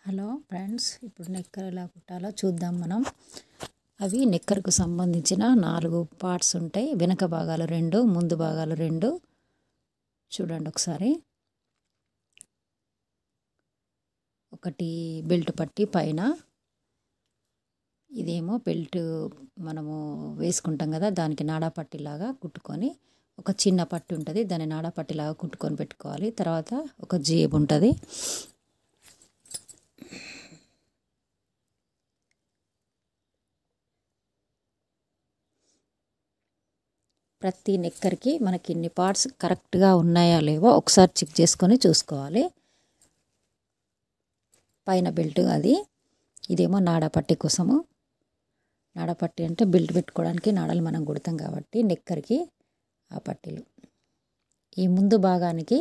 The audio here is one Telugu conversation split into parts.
హలో ఫ్రెండ్స్, ఇప్పుడు నెక్కర్ ఎలా కుట్టాలో చూద్దాం మనం. అవి నెక్కర్కు సంబంధించిన 4 పార్ట్స్ ఉంటాయి. వెనక భాగాలు 2, ముందు భాగాలు 2. చూడండి ఒకసారి. ఒకటి బెల్ట్ పట్టి పైన, ఇదేమో బెల్ట్ మనము వేసుకుంటాం కదా, దానికి నాడా పట్టిలాగా కుట్టుకొని, ఒక చిన్న పట్టి ఉంటుంది, దాన్ని నాడా పట్టిలాగా కుట్టుకొని పెట్టుకోవాలి. తర్వాత ఒక జేబు ఉంటుంది. ప్రతి నెక్కర్కి మనకి ఇన్ని పార్ట్స్ కరెక్ట్గా ఉన్నాయా లేవో ఒకసారి చెక్ చేసుకొని చూసుకోవాలి. పైన బెల్ట్ అది, ఇదేమో నాడపట్టి కోసము. నాడపట్టి అంటే బెల్ట్ పెట్టుకోవడానికి నాడలు మనం కుడతాం కాబట్టి నెక్కర్కి ఆ పట్టీలు. ఈ ముందు భాగానికి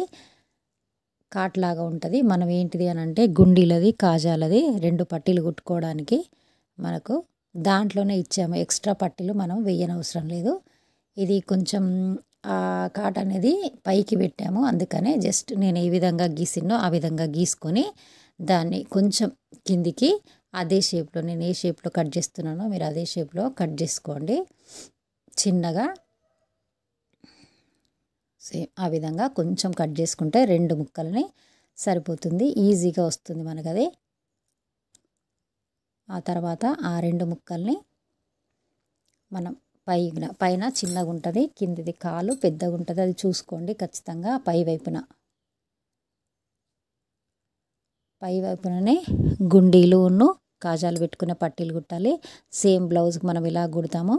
కాట్ లాగా ఉంటుంది. మనం ఏంటిది అని అంటే గుండీలది, కాజాలది 2 పట్టీలు కుట్టుకోవడానికి మనకు దాంట్లోనే ఇచ్చాము. ఎక్స్ట్రా పట్టీలు మనం వేయనవసరం లేదు. ఇది కొంచెం కాట్ అనేది పైకి పెట్టాము, అందుకనే జస్ట్ నేను ఏ విధంగా గీసినో ఆ విధంగా గీసుకొని దాన్ని కొంచెం కిందికి అదే షేప్లో, నేను ఏ షేప్లో కట్ చేస్తున్నానో మీరు అదే షేప్లో కట్ చేసుకోండి. చిన్నగా సేమ్ ఆ విధంగా కొంచెం కట్ చేసుకుంటే 2 ముక్కల్ని సరిపోతుంది, ఈజీగా వస్తుంది మనకు అది. ఆ తర్వాత ఆ 2 ముక్కల్ని మనం పైన చిన్నగా ఉంటుంది, కిందిది కాలు పెద్దగా ఉంటుంది, అది చూసుకోండి ఖచ్చితంగా. పై వైపుననే గుండీలును కాజాలు పెట్టుకునే పట్టీలు కుట్టాలి. సేమ్ బ్లౌజ్కి మనం ఇలా కుడతామో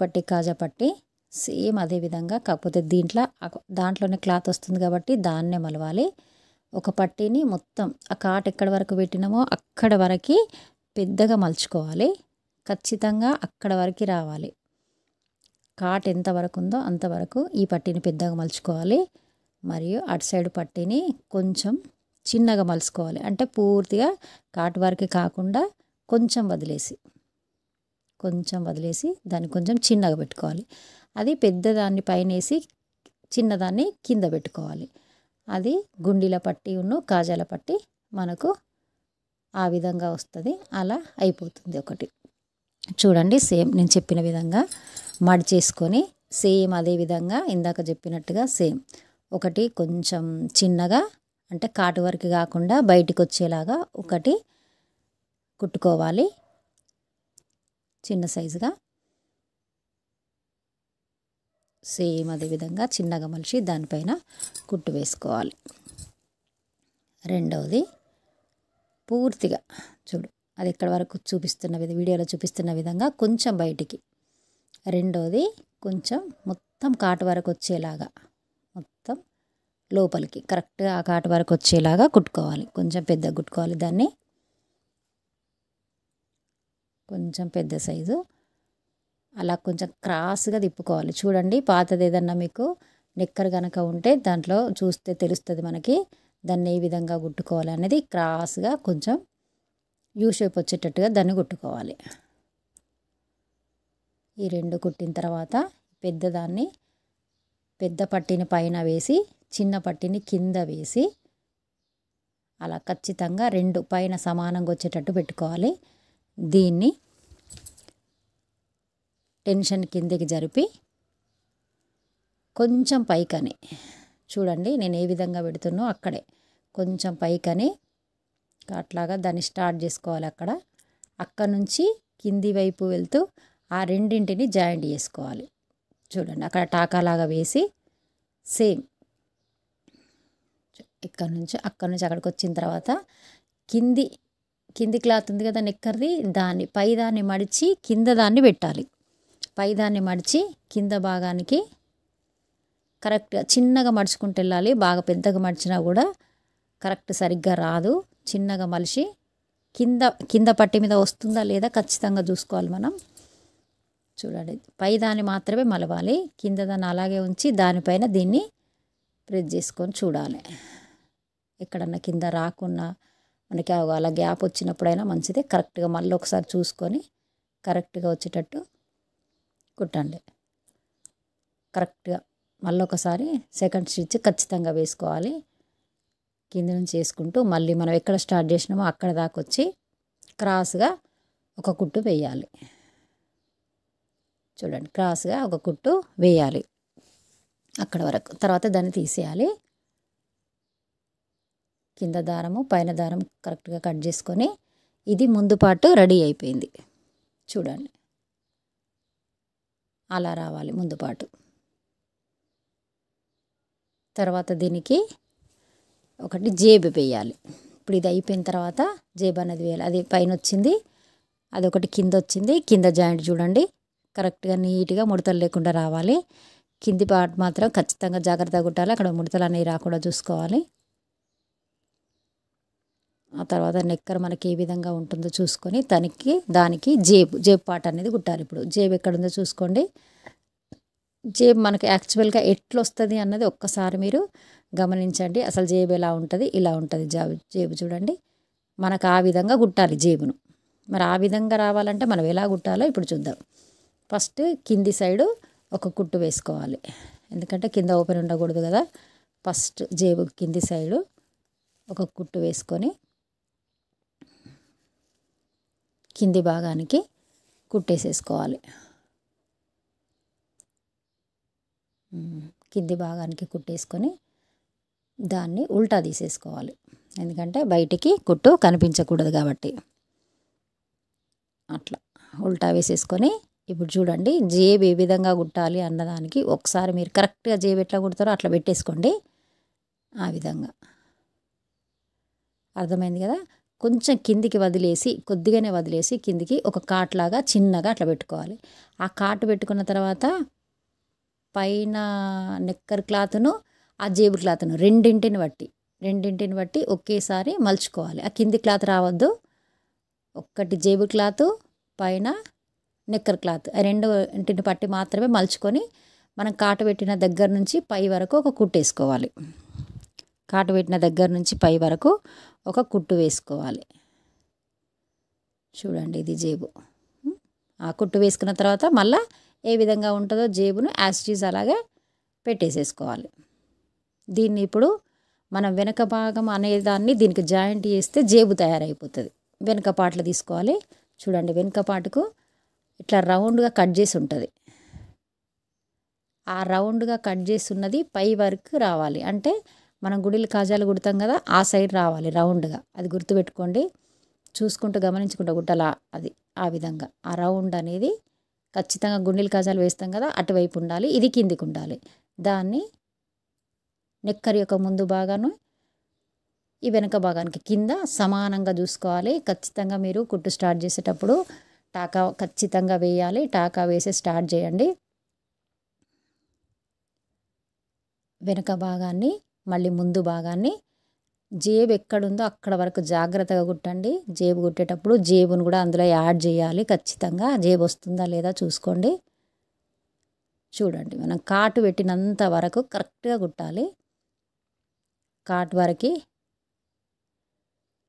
పట్టి కాజా పట్టి సేమ్ అదే విధంగా, కాకపోతే దాంట్లోనే క్లాత్ వస్తుంది కాబట్టి దాన్నే మలవాలి. ఒక పట్టీని మొత్తం ఆ కాట్ ఎక్కడి వరకు పెట్టినామో అక్కడ వరకు పెద్దగా మలుచుకోవాలి. ఖచ్చితంగా అక్కడ వరకు రావాలి. కాట్ ఎంత వరకు ఉందో అంతవరకు ఈ పట్టీని పెద్దగా మలుచుకోవాలి. మరియు అటు సైడ్ పట్టీని కొంచెం చిన్నగా మలుచుకోవాలి. అంటే పూర్తిగా కాట్ వరకు కాకుండా కొంచెం వదిలేసి దాన్ని కొంచెం చిన్నగా పెట్టుకోవాలి. అది పెద్దదాన్ని పైన వేసి చిన్నదాన్ని కింద పెట్టుకోవాలి. అది గుండీల పట్టి కాజాల పట్టి మనకు ఆ విధంగా వస్తుంది. అలా అయిపోతుంది ఒకటి. చూడండి, సేమ్ నేను చెప్పిన విధంగా మడిచేసుకొని సేమ్ అదే విధంగా ఇందాక చెప్పినట్టుగా సేమ్ ఒకటి కొంచెం చిన్నగా, అంటే కాటు వరకు కాకుండా బయటికి వచ్చేలాగా ఒకటి కుట్టుకోవాలి, చిన్న సైజుగా. సేమ్ అదే విధంగా చిన్నగా మలిచి దానిపైన కుట్టు వేసుకోవాలి. రెండవది పూర్తిగా చూడు, అది ఎక్కడి వరకు వీడియోలో చూపిస్తున్న విధంగా కొంచెం బయటికి. రెండోది కొంచెం మొత్తం కాటు వరకు వచ్చేలాగా, మొత్తం లోపలికి కరెక్ట్గా ఆ కాటు వరకు వచ్చేలాగా కుట్టుకోవాలి. కొంచెం పెద్దగా కుట్టుకోవాలి దాన్ని, కొంచెం పెద్ద సైజు. అలా కొంచెం క్రాస్గా తిప్పుకోవాలి. చూడండి, పాతది ఏదన్నా మీకు నెక్కర్ కనుక ఉంటే దాంట్లో చూస్తే తెలుస్తుంది మనకి దాన్ని ఏ విధంగా కుట్టుకోవాలి అనేది. క్రాస్గా కొంచెం యూ షేప్ వచ్చేటట్టుగా దాన్ని కుట్టుకోవాలి. ఈ 2 కుట్టిన తర్వాత పెద్ద పట్టీని పైన వేసి చిన్న పట్టీని కింద వేసి అలా ఖచ్చితంగా 2 పైన సమానంగా వచ్చేటట్టు పెట్టుకోవాలి. దీన్ని టెన్షన్ కిందికి జరిపి కొంచెం పైకని, చూడండి నేను ఏ విధంగా పెడుతున్నో అక్కడే కొంచెం పైకని అట్లాగా దాన్ని స్టార్ట్ చేసుకోవాలి. అక్కడ నుంచి కింది వైపు వెళ్తూ ఆ రెండింటిని జాయింట్ చేసుకోవాలి. చూడండి, అక్కడ టాకాలాగా వేసి సేమ్ అక్కడి నుంచి అక్కడికి వచ్చిన తర్వాత కింది క్లాత్ ఉంది కదా నెక్కర్ది, పైదాన్ని మడిచి కింద దాన్ని పెట్టాలి. పైదాన్ని మడిచి కింద భాగానికి కరెక్ట్గా చిన్నగా మడుచుకుంటూ వెళ్ళాలి. బాగా పెద్దగా మడిచినా కూడా కరెక్ట్ సరిగ్గా రాదు. చిన్నగా మలిచి కింద పట్టి మీద వస్తుందా లేదా ఖచ్చితంగా చూసుకోవాలి మనం. చూడండి, పైదాన్ని మాత్రమే మలవాలి, కింద దాన్ని అలాగే ఉంచి దానిపైన దీన్ని ప్రెస్ చేసుకొని చూడాలి. ఎక్కడన్నా కింద రాకున్నా మనకి అలా గ్యాప్ వచ్చినప్పుడైనా మంచిదే. కరెక్ట్గా మళ్ళీ ఒకసారి చూసుకొని కరెక్ట్గా వచ్చేటట్టు కుట్టండి. కరెక్ట్గా మళ్ళీ ఒకసారి సెకండ్ స్టిచ్ ఖచ్చితంగా వేసుకోవాలి. కింద నుంచి వేసుకుంటూ మళ్ళీ మనం ఎక్కడ స్టార్ట్ చేసినామో అక్కడ దాకా వచ్చి క్రాస్గా ఒక కుట్టు వేయాలి. చూడండి, క్రాస్గా ఒక కుట్టు వేయాలి అక్కడ వరకు. తర్వాత దాన్ని తీసేయాలి. కింద దారము పైన దారం కరెక్ట్గా కట్ చేసుకొని ఇది ముందు పార్ట్ రెడీ అయిపోయింది. చూడండి, అలా రావాలి ముందు పార్ట్. తర్వాత దీనికి ఒకటి జేబు వేయాలి. ఇప్పుడు ఇది అయిపోయిన తర్వాత జేబు అనేది వేయాలి. అది పైన వచ్చింది, అదొకటి కింద వచ్చింది. కింద జాయింట్ చూడండి కరెక్ట్గా నీట్గా ముడతలు లేకుండా రావాలి. కింది పార్ట్ మాత్రం ఖచ్చితంగా జాగ్రత్తగా కుట్టాలి. అక్కడ ముడతలు అనేవి రాకుండా చూసుకోవాలి. ఆ తర్వాత నెక్కర్ మనకి ఏ విధంగా ఉంటుందో చూసుకొని దానికి జేబు పార్ట్ అనేది కుట్టాలి. ఇప్పుడు జేబు ఎక్కడుందో చూసుకోండి. జేబు మనకి యాక్చువల్గా ఎట్లా వస్తుంది అన్నది ఒక్కసారి మీరు గమనించండి. అసలు జేబు ఎలా ఉంటుంది, ఇలా ఉంటుంది జేబు చూడండి. మనకు ఆ విధంగా కుట్టాలి జేబును. మరి ఆ విధంగా రావాలంటే మనం ఎలా కుట్టాలో ఇప్పుడు చూద్దాం. ఫస్ట్ కింది సైడు ఒక కుట్టు వేసుకోవాలి, ఎందుకంటే కింద ఓపెన్ ఉండకూడదు కదా. ఫస్ట్ జేబు కింది సైడు ఒక కుట్టు వేసుకొని కింది భాగానికి కుట్టేసేసుకోవాలి. కింది భాగానికి కుట్టేసుకొని దాన్ని ఉల్టా తీసేసుకోవాలి, ఎందుకంటే బయటికి కుట్టు కనిపించకూడదు కాబట్టి. అట్లా ఉల్టా వేసేసుకొని ఇప్పుడు చూడండి జేబు ఏ విధంగా కుట్టాలి అన్నదానికి ఒకసారి మీరు కరెక్ట్గా జేబు ఎట్లా కుడతారో అట్లా పెట్టేసుకోండి. ఆ విధంగా అర్థమైంది కదా. కొంచెం కిందికి వదిలేసి, కొద్దిగానే వదిలేసి కిందికి ఒక కాట్ లాగా చిన్నగా అట్లా పెట్టుకోవాలి. ఆ కాటు పెట్టుకున్న తర్వాత పైన నెక్కర్ క్లాత్ను ఆ జేబు క్లాత్ను రెండింటిని బట్టి ఒకేసారి మలుచుకోవాలి. ఆ కింది క్లాత్ రావద్దు. ఒక్కటి జేబు క్లాత్, పైన నెక్కర్ క్లాత్, రెండింటిని పట్టి మాత్రమే మలుచుకొని మనం కాటు పెట్టిన దగ్గర నుంచి పై వరకు ఒక కుట్టు వేసుకోవాలి. కాటు పెట్టిన దగ్గర నుంచి పై వరకు ఒక కుట్టు వేసుకోవాలి. చూడండి, ఇది జేబు. ఆ కుట్టు వేసుకున్న తర్వాత మళ్ళీ ఏ విధంగా ఉంటుందో జేబును యాజ్ ఇట్ ఈజ్ అలాగే పెట్టేసేసుకోవాలి. దీన్ని ఇప్పుడు మనం వెనక భాగం అనేదాన్ని దీనికి జాయింట్ చేస్తే జేబు తయారైపోతుంది. వెనక పాటలు తీసుకోవాలి. చూడండి, వెనక పాటుకు ఇట్లా రౌండ్గా కట్ చేసి ఉంటుంది. ఆ రౌండ్గా కట్ చేసి ఉన్నది పై వరకు రావాలి. అంటే మనం గుడిలు కాజాలు కుడతాం కదా, ఆ సైడ్ రావాలి రౌండ్గా. అది గుర్తుపెట్టుకోండి, చూసుకుంటూ గమనించుకుంటూ కుట్టాలా. అది ఆ విధంగా ఆ రౌండ్ అనేది ఖచ్చితంగా గుండెలు కాజాలు వేస్తాం కదా, అటువైపు ఉండాలి. ఇది కిందికి ఉండాలి. దాన్ని నెక్కర్ యొక్క ముందు భాగాన్ని ఈ వెనక భాగానికి కింద సమానంగా చూసుకోవాలి. ఖచ్చితంగా మీరు కుట్టు స్టార్ట్ చేసేటప్పుడు టాకా ఖచ్చితంగా వేయాలి. టాకా వేసి స్టార్ట్ చేయండి. వెనక భాగాన్ని మళ్ళీ ముందు భాగాన్ని జేబు ఎక్కడుందో అక్కడ వరకు జాగ్రత్తగా కుట్టండి. జేబు కుట్టేటప్పుడు జేబును కూడా అందులో యాడ్ చేయాలి. ఖచ్చితంగా జేబు వస్తుందా లేదా చూసుకోండి. చూడండి, మనం కాటు పెట్టినంత వరకు కరెక్ట్గా కుట్టాలి.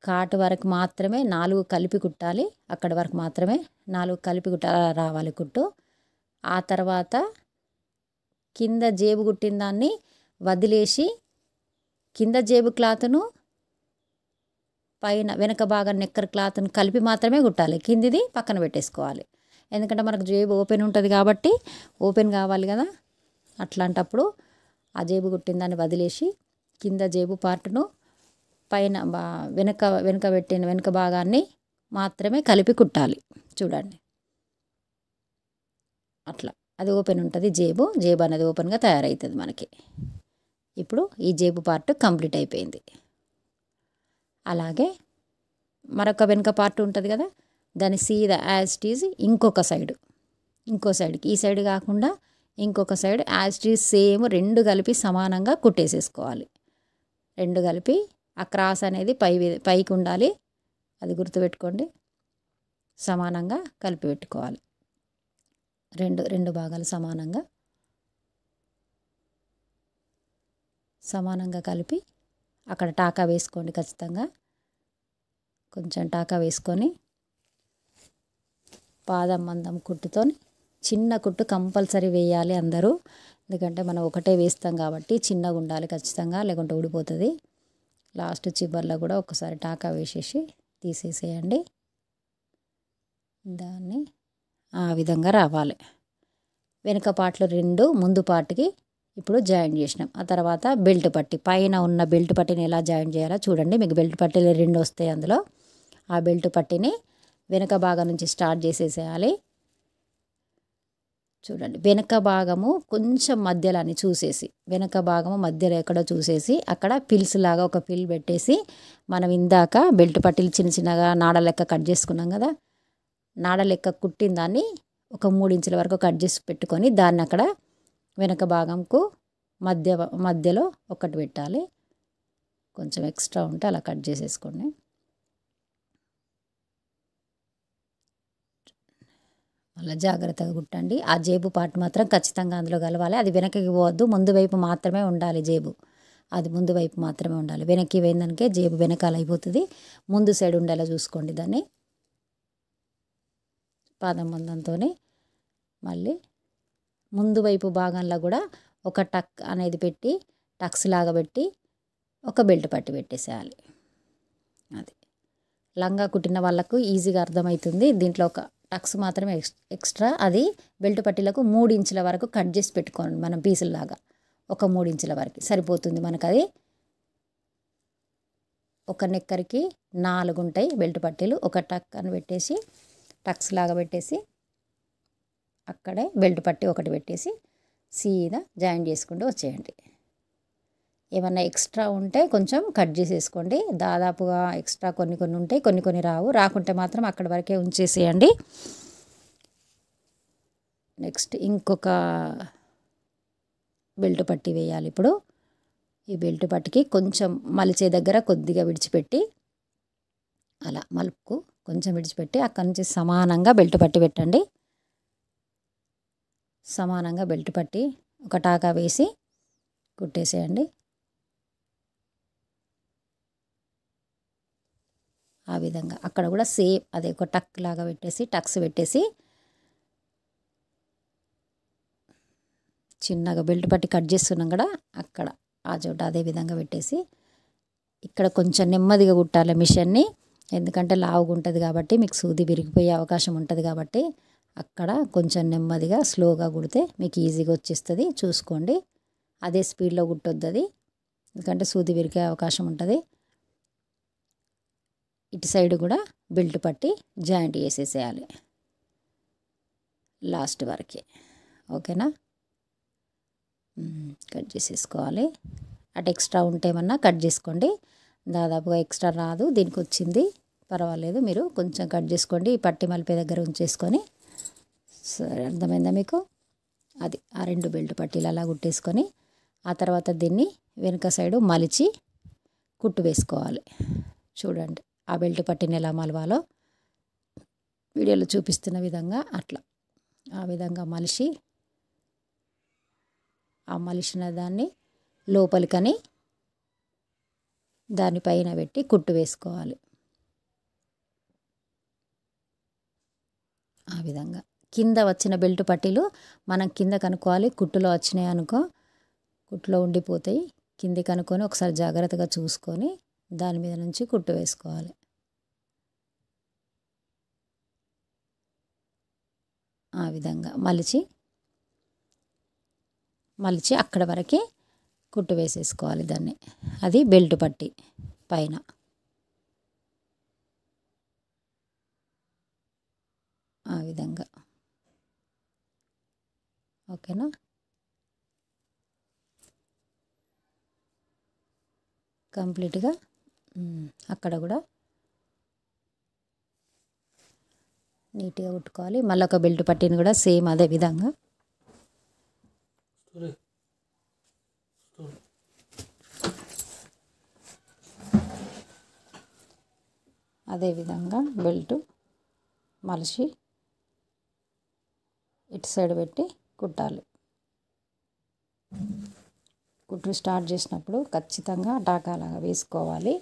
కాటు వరకు మాత్రమే 4 కలిపి కుట్టాలి. అక్కడి వరకు మాత్రమే 4 కలిపి రావాలి కుట్టు. ఆ తర్వాత కింద జేబు కుట్టిన దాన్ని వదిలేసి కింద జేబు క్లాత్ను పైన వెనక భాగం నెక్కర్ క్లాత్ను కలిపి మాత్రమే కుట్టాలి. కిందిది పక్కన పెట్టేసుకోవాలి, ఎందుకంటే మనకు జేబు ఓపెన్ ఉంటుంది కాబట్టి ఓపెన్ కావాలి కదా. అట్లాంటప్పుడు ఆ జేబు కుట్టిన దాన్ని వదిలేసి కింద జేబు పార్ట్ను పైన వెనక భాగాన్ని మాత్రమే కలిపి కుట్టాలి. చూడండి, అట్లా అది ఓపెన్ ఉంటుంది. జేబు అనేది ఓపెన్గా తయారవుతుంది మనకి. ఇప్పుడు ఈ జేబు పార్ట్ కంప్లీట్ అయిపోయింది. అలాగే మరొక వెనక పార్ట్ ఉంటుంది కదా, దాన్ని సీదా యాజ్ ఇట్ ఈజ్ ఇంకో సైడ్కి, ఈ సైడ్ కాకుండా ఇంకొక side as it is same 2 కలిపి సమానంగా కుట్టేసేసుకోవాలి. 2 కలిపి ఆ క్రాస్ అనేది పైకి ఉండాలి. అది గుర్తుపెట్టుకోండి. సమానంగా కలిపి పెట్టుకోవాలి. రెండు భాగాలు సమానంగా కలిపి అక్కడ టాకా వేసుకోండి. ఖచ్చితంగా కొంచెం టాకా వేసుకొని పాదం మందం కుట్టుతో చిన్న కుట్టు కంపల్సరీ వేయాలి అందరూ, ఎందుకంటే మనం ఒకటే వేస్తాం కాబట్టి చిన్నగా ఉండాలి ఖచ్చితంగా, లేకుంటే ఊడిపోతుంది. లాస్ట్ చివర్లో కూడా ఒకసారి టాకా వేసేసి తీసేసేయండి. దాన్ని ఆ విధంగా రావాలి. వెనుక పార్ట్లు 2 ముందు పార్ట్కి ఇప్పుడు జాయిన్ చేసినాం. ఆ తర్వాత బెల్ట్ పట్టి, పైన ఉన్న బెల్ట్ పట్టిని ఎలా జాయిన్ చేయాలో చూడండి. మీకు బెల్ట్ పట్టీలు 2 వస్తాయి అందులో. ఆ బెల్ట్ పట్టిని వెనుక భాగం నుంచి స్టార్ట్ చేసేసేయాలి. చూడండి, వెనుక భాగము కొంచెం మధ్యలో అని చూసేసి, వెనుక భాగము మధ్యలో ఎక్కడో చూసేసి అక్కడ పిల్స్ లాగా ఒక పిల్ పెట్టేసి, మనం ఇందాక బెల్ట్ పట్టీలు చిన్న చిన్నగా నాడ లెక్క కట్ చేసుకున్నాం కదా, నాడ లెక్క కుట్టిన దాన్ని ఒక 3 ఇంచుల వరకు కట్ చేసి పెట్టుకొని దాన్ని అక్కడ వెనక భాగంకు మధ్యలో ఒకటి పెట్టాలి. కొంచెం ఎక్స్ట్రా ఉంటే అలా కట్ చేసేసుకోండి. అలా జాగ్రత్తగా కుట్టండి. ఆ జేబు పార్ట్ మాత్రం ఖచ్చితంగా అందులో కలవాలి. అది వెనక్కి పోవద్దు, ముందు వైపు మాత్రమే ఉండాలి జేబు. అది ముందు వైపు మాత్రమే ఉండాలి. వెనక్కి పోయిందనికే జేబు వెనకాల అయిపోతుంది. ముందు సైడ్ ఉండేలా చూసుకోండి. దాన్ని పాదం మందంతో మళ్ళీ ముందు వైపు భాగంలో కూడా ఒక టక్ అనేది పెట్టి, టక్స్ లాగా పెట్టి ఒక బెల్ట్ పట్టి పెట్టేసేయాలి. అది లంగా కుట్టిన వాళ్ళకు ఈజీగా అర్థమవుతుంది. దీంట్లో ఒక టక్స్ మాత్రమే ఎక్స్ట్రా, అది బెల్ట్ పట్టీలకు 3 ఇంచుల వరకు కట్ చేసి పెట్టుకోండి. మనం పీసుల్లాగా ఒక 3 ఇంచుల వరకు సరిపోతుంది మనకు. అది ఒక నెక్కరికి 4 ఉంటాయి బెల్ట్ పట్టీలు. ఒక టక్ అని పెట్టేసి, టక్స్ లాగా పెట్టేసి అక్కడే బెల్ట్ పట్టి ఒకటి పెట్టేసి సీదా జాయిన్ చేసుకుంటూ వచ్చేయండి. ఏమన్నా ఎక్స్ట్రా ఉంటే కొంచెం కట్ చేసేసుకోండి. దాదాపుగా ఎక్స్ట్రా కొన్ని ఉంటాయి, కొన్ని రావు. రాకుంటే మాత్రం అక్కడి వరకే ఉంచేసేయండి. నెక్స్ట్ ఇంకొక బెల్ట్ పట్టి వేయాలి. ఇప్పుడు ఈ బెల్ట్ పట్టికి కొంచెం మలిచే దగ్గర కొద్దిగా విడిచిపెట్టి, అలా మలుపుకు కొంచెం విడిచిపెట్టి అక్కడి నుంచి సమానంగా బెల్ట్ పట్టి పెట్టండి. సమానంగా బెల్ట్ పట్టి ఒక టాకా వేసి కుట్టేసేయండి. ఆ విధంగా అక్కడ కూడా సేమ్ అదే ఒక టక్ లాగా పెట్టేసి, టక్స్ పెట్టేసి చిన్నగా బెల్ట్ పట్టి కట్ చేస్తున్నాం కదా, అక్కడ ఆ చోట అదే విధంగా పెట్టేసి, ఇక్కడ కొంచెం నెమ్మదిగా కుట్టాలి మిషన్ని. ఎందుకంటే లావుగా ఉంటుంది కాబట్టి, మీకు సూది విరిగిపోయే అవకాశం ఉంటుంది కాబట్టి అక్కడ కొంచెం నెమ్మదిగా స్లోగా కుడితే మీకు ఈజీగా వచ్చేస్తుంది. చూసుకోండి, అదే స్పీడ్లో కుట్టొద్దు అది, ఎందుకంటే సూది విరిగే అవకాశం ఉంటుంది. ఇటు సైడ్ కూడా బెల్ట్ పట్టి జాయింట్ చేసేసేయాలి లాస్ట్ వరకే. ఓకేనా, కట్ చేసేసుకోవాలి. అటు ఎక్స్ట్రా ఉంటే ఏమన్నా కట్ చేసుకోండి. దాదాపుగా ఎక్స్ట్రా రాదు, దీనికి వచ్చింది పర్వాలేదు. మీరు కొంచెం కట్ చేసుకోండి. ఈ పట్టి మలిపే దగ్గర ఉంచేసుకొని. సరే, అర్థమైందా మీకు? అది ఆ 2 బెల్ట్ పట్టీలు అలా కుట్టేసుకొని ఆ తర్వాత దీన్ని వెనుక సైడు మలిచి కుట్టు వేసుకోవాలి. చూడండి, ఆ బెల్ట్ పట్టిని ఎలా మలవాలో వీడియోలో చూపిస్తున్న విధంగా అట్లా ఆ విధంగా మలిచి, ఆ మలిచిన దాన్ని లోపలికని దానిపైన పెట్టి కుట్టు వేసుకోవాలి. ఆ విధంగా కింద వచ్చిన బెల్ట్ పట్టీలు మనం కింద కనుక్కోవాలి. కుట్టులో వచ్చినాయి అనుకో, కుట్టులో ఉండిపోతాయి. కింది కనుక్కొని ఒకసారి జాగ్రత్తగా చూసుకొని దాని మీద నుంచి కుట్టు వేసుకోవాలి. ఆ విధంగా మలిచి అక్కడ వరకే కుట్టు వేసేసుకోవాలి దాన్ని. అది బెల్ట్ పట్టి పైన. ఆ విధంగా ఓకేనా. కంప్లీట్గా అక్కడ కూడా నీట్గా కుట్టుకోవాలి. మళ్ళీ ఒక బెల్ట్ పట్టిని కూడా సేమ్ అదే విధంగా బెల్ట్ మలిచి ఇటు సైడ్ పెట్టి కుట్టాలి. కుట్టు స్టార్ట్ చేసినప్పుడు ఖచ్చితంగా టాకాలాగా వేసుకోవాలి.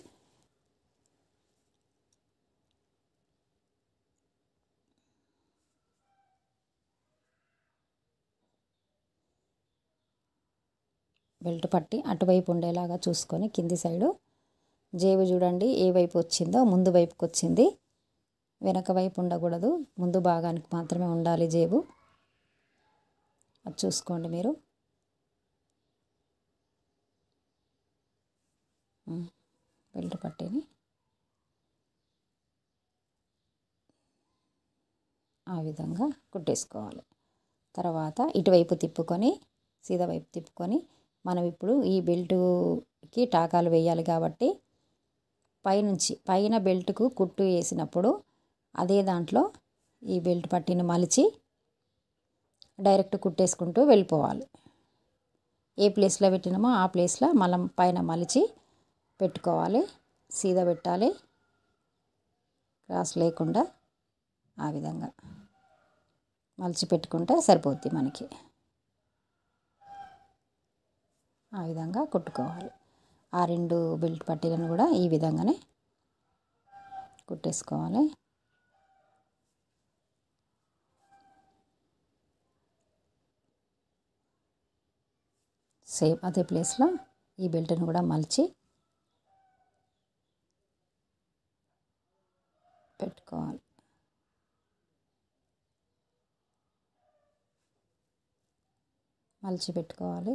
బెల్ట్ పట్టి అటువైపు ఉండేలాగా చూసుకొని కింది సైడు జేబు చూడండి ఏ వైపు వచ్చిందో, ముందు వైపుకి వచ్చింది, వెనక వైపు ఉండకూడదు, ముందు భాగానికి మాత్రమే ఉండాలి జేబు. అది చూసుకోండి మీరు. బెల్ట్ పట్టీని ఆ విధంగా కుట్టేసుకోవాలి. తర్వాత ఇటువైపు తిప్పుకొని, సీదా వైపు తిప్పుకొని, మనం ఇప్పుడు ఈ బెల్టుకి టాకాలు వేయాలి కాబట్టి పైన బెల్ట్కు కుట్టు వేసినప్పుడు అదే దాంట్లో ఈ బెల్ట్ పట్టీని మలిచి డైరెక్ట్ కుట్టేసుకుంటూ వెళ్ళిపోవాలి. ఏ ప్లేస్లో పెట్టినామో ఆ ప్లేస్లో మనం పైన మలిచి పెట్టుకోవాలి. సీదా పెట్టాలి, క్రాస్ లేకుండా ఆ విధంగా మలిచి పెట్టుకుంటే సరిపోద్ది మనకి. ఆ విధంగా కుట్టుకోవాలి. ఆ 2 బెల్ట్ పట్టీలను కూడా ఈ విధంగానే కుట్టేసుకోవాలి. సేమ్ అదే ప్లేస్లో ఈ బెల్ట్ని కూడా మలిచి పెట్టుకోవాలి. మలిచి పెట్టుకోవాలి.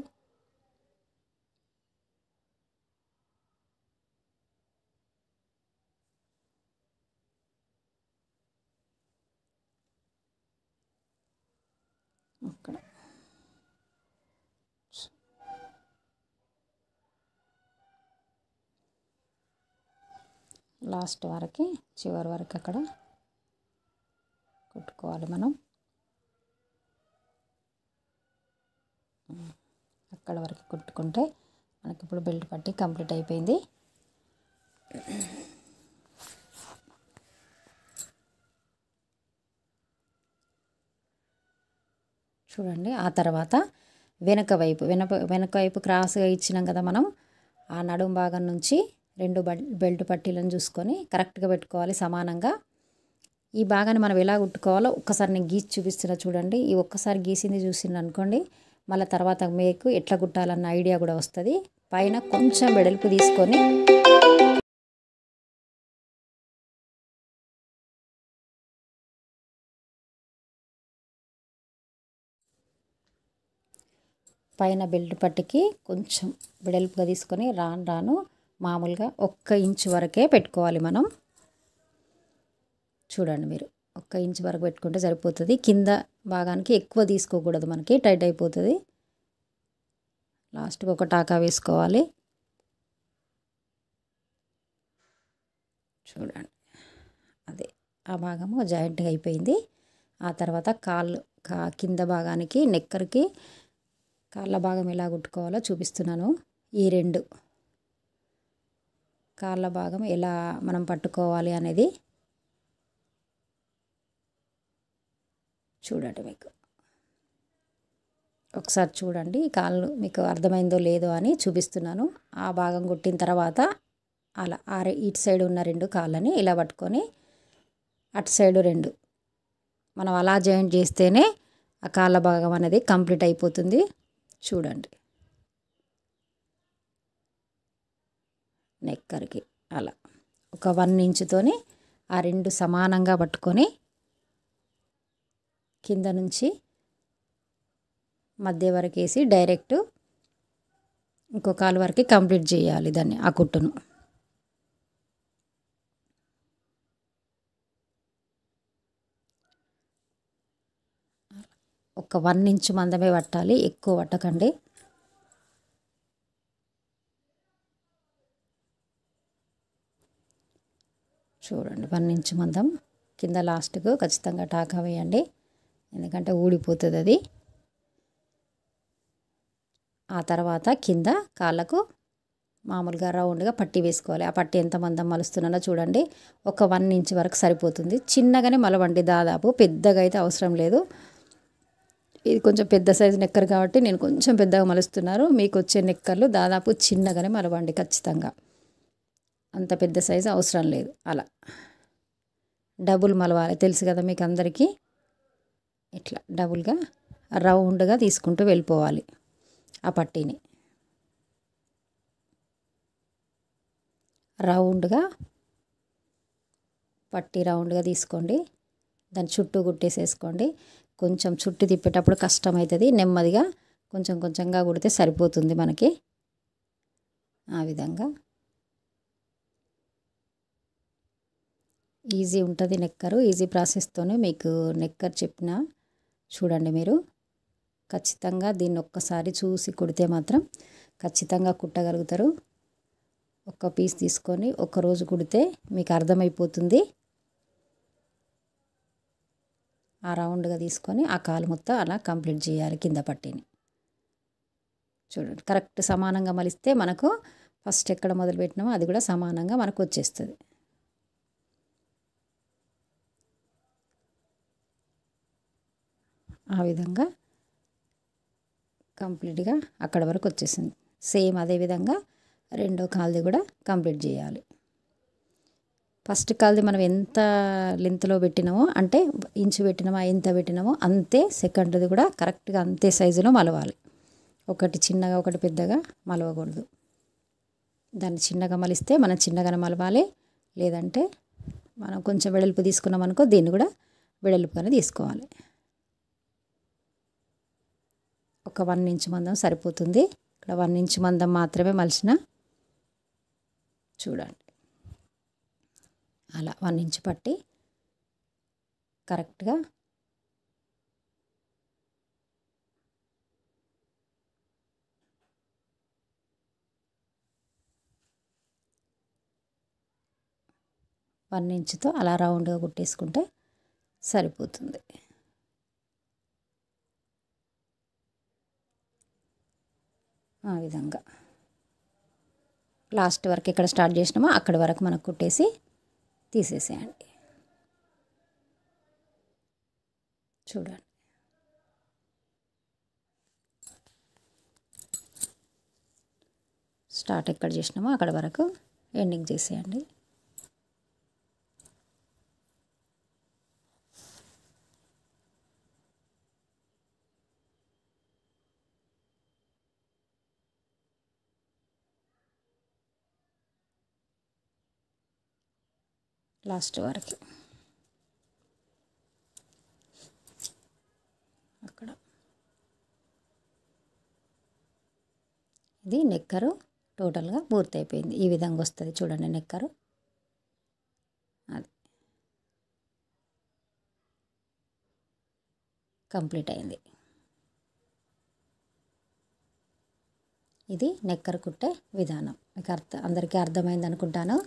ఇక్కడ లాస్ట్ వరకు, చివరి వరకు అక్కడ కుట్టుకోవాలి మనం. అక్కడ వరకు కుట్టుకుంటే మనకి ఇప్పుడు బెల్ట్ పట్టీ కంప్లీట్ అయిపోయింది. చూడండి. ఆ తర్వాత వెనక వైపు క్రాస్గా ఇచ్చినాం కదా మనం. ఆ నడుము భాగం నుంచి 2 బెల్ట్ పట్టీలను చూసుకొని కరెక్ట్గా పెట్టుకోవాలి సమానంగా. ఈ భాగాన్ని మనం ఎలా కుట్టుకోవాలో ఒక్కసారి నేను గీసి చూపిస్తున్నా చూడండి. ఈ ఒక్కసారి గీసింది చూసింది అనుకోండి, మళ్ళీ తర్వాత మీకు ఎట్లా కుట్టాలన్న ఐడియా కూడా వస్తుంది. పైన కొంచెం వెడల్పు తీసుకొని పైన బెల్ట్ పట్టికి కొంచెం వెడల్పుగా తీసుకొని రాను మామూలుగా 1 ఇంచు వరకే పెట్టుకోవాలి మనం. చూడండి మీరు 1 ఇంచు వరకు పెట్టుకుంటే సరిపోతుంది. కింద భాగానికి ఎక్కువ తీసుకోకూడదు, మనకి టైట్ అయిపోతుంది. లాస్ట్కి ఒక టాకా వేసుకోవాలి. చూడండి, అదే ఆ భాగము జాయింట్గా అయిపోయింది. ఆ తర్వాత కింద భాగానికి నెక్కర్కి కాళ్ళ భాగం ఎలా కుట్టుకోవాలో చూపిస్తున్నాను. ఈ 2 కాళ్ళ భాగం ఎలా మనం పట్టుకోవాలి అనేది చూడండి. మీకు ఒకసారి చూడండి, కాళ్ళు మీకు అర్థమైందో లేదో అని చూపిస్తున్నాను. ఆ భాగం కుట్టిన తర్వాత అలా ఇటు సైడ్ ఉన్న 2 కాళ్ళని ఇలా పట్టుకొని అటు సైడ్ 2 మనం అలా జాయింట్ చేస్తేనే ఆ కాళ్ళ భాగం అనేది కంప్లీట్ అయిపోతుంది. చూడండి, నెక్కర్కి అలా ఒక 1 ఇంచుతోని ఆ 2 సమానంగా పట్టుకొని కింద నుంచి మధ్య వరకు వేసి డైరెక్ట్ ఇంకో కాలు వరకు కంప్లీట్ చేయాలి దాన్ని, ఆ కుట్టును. ఒక 1 ఇంచు మందమే పట్టాలి, ఎక్కువ పట్టకండి. చూడండి, 1 ఇంచు మందం కింద లాస్ట్కు ఖచ్చితంగా టాకా వేయండి, ఎందుకంటే ఊడిపోతుంది అది. ఆ తర్వాత కింద కాళ్ళకు మామూలుగా రౌండ్గా పట్టీ వేసుకోవాలి. ఆ పట్టీ ఎంత మందం మలుస్తున్నానో చూడండి. ఒక 1 ఇంచు వరకు సరిపోతుంది. చిన్నగానే మలవండి, దాదాపు పెద్దగా అయితే అవసరం లేదు. ఇది కొంచెం పెద్ద సైజు నెక్కర్ కాబట్టి నేను కొంచెం పెద్దగా మలుస్తున్నారు. మీకు వచ్చే నెక్కర్లు దాదాపు చిన్నగానే మలవండి ఖచ్చితంగా, అంత పెద్ద సైజు అవసరం లేదు. అలా డబుల్ మలవాలి, తెలుసు కదా మీకు అందరికీ. ఇట్లా డబుల్గా రౌండ్గా తీసుకుంటూ వెళ్ళిపోవాలి ఆ పట్టీని. రౌండ్గా పట్టి రౌండ్గా తీసుకోండి. దాని చుట్టూ కుట్టేసేసుకోండి. కొంచెం చుట్టూ తిప్పేటప్పుడు కష్టమవుతుంది. నెమ్మదిగా కొంచెం కొంచెంగా కుడితే సరిపోతుంది మనకి. ఆ విధంగా ఈజీ ఉంటుంది నెక్కరు. ఈజీ ప్రాసెస్తోనే మీకు నెక్కర్ చెప్పిన చూడండి. మీరు ఖచ్చితంగా దీన్ని ఒక్కసారి చూసి కుడితే మాత్రం ఖచ్చితంగా కుట్టగలుగుతారు. ఒక్క పీస్ తీసుకొని ఒక్కరోజు కుడితే మీకు అర్థమైపోతుంది. ఆ రౌండ్గా తీసుకొని ఆ కాలు మొత్తం అలా కంప్లీట్ చేయాలి. కింద పట్టిని చూడండి. కరెక్ట్ సమానంగా మలిస్తే మనకు ఫస్ట్ ఎక్కడ మొదలు పెట్టినామో అది కూడా సమానంగా మనకు వచ్చేస్తుంది. ఆ విధంగా కంప్లీట్గా అక్కడ వరకు వచ్చేసింది. సేమ్ అదే విధంగా రెండో కాలుది కూడా కంప్లీట్ చేయాలి. ఫస్ట్ కాలుది మనం ఎంత లెంత్లో పెట్టినామో, అంటే ఇంచు పెట్టినామో ఎంత పెట్టినామో అంతే సెకండ్ది కూడా కరెక్ట్గా అంతే సైజులో మలవాలి. ఒకటి చిన్నగా ఒకటి పెద్దగా మలవకూడదు. దాన్ని చిన్నగా మలిస్తే మనం చిన్నగానే మలవాలి. లేదంటే మనం కొంచెం వెడల్పు తీసుకున్నాం అనుకో, దీన్ని కూడా వెడల్పుగానే తీసుకోవాలి. ఒక 1 ఇంచ్ మందం సరిపోతుంది. ఇక్కడ 1 ఇంచ్ మందం మాత్రమే మలిచిన చూడండి. అలా 1 ఇంచ్ పట్టి కరెక్ట్గా వన్ ఇంచుతో అలా రౌండ్గా కుట్టేసుకుంటే సరిపోతుంది. ఆ విధంగా లాస్ట్ వరకు ఎక్కడ స్టార్ట్ చేసినామో అక్కడి వరకు మనకు కుట్టేసి తీసేసేయండి. చూడండి. స్టార్ట్ ఎక్కడ చేసినామో అక్కడ వరకు ఎండింగ్ చేసేయండి. లాస్ట్ వరకు అక్కడ. ఇది నెక్కరు టోటల్గా పూర్తయిపోయింది. ఈ విధంగా వస్తుంది చూడండి నెక్కరు. అది కంప్లీట్ అయింది. ఇది నెక్కరు కుట్టే విధానం. మీకు అందరికీ అర్థమైంది అనుకుంటాను.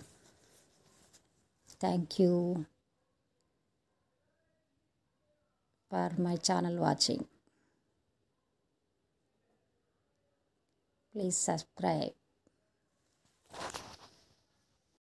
Thank you for my channel watching. Please subscribe.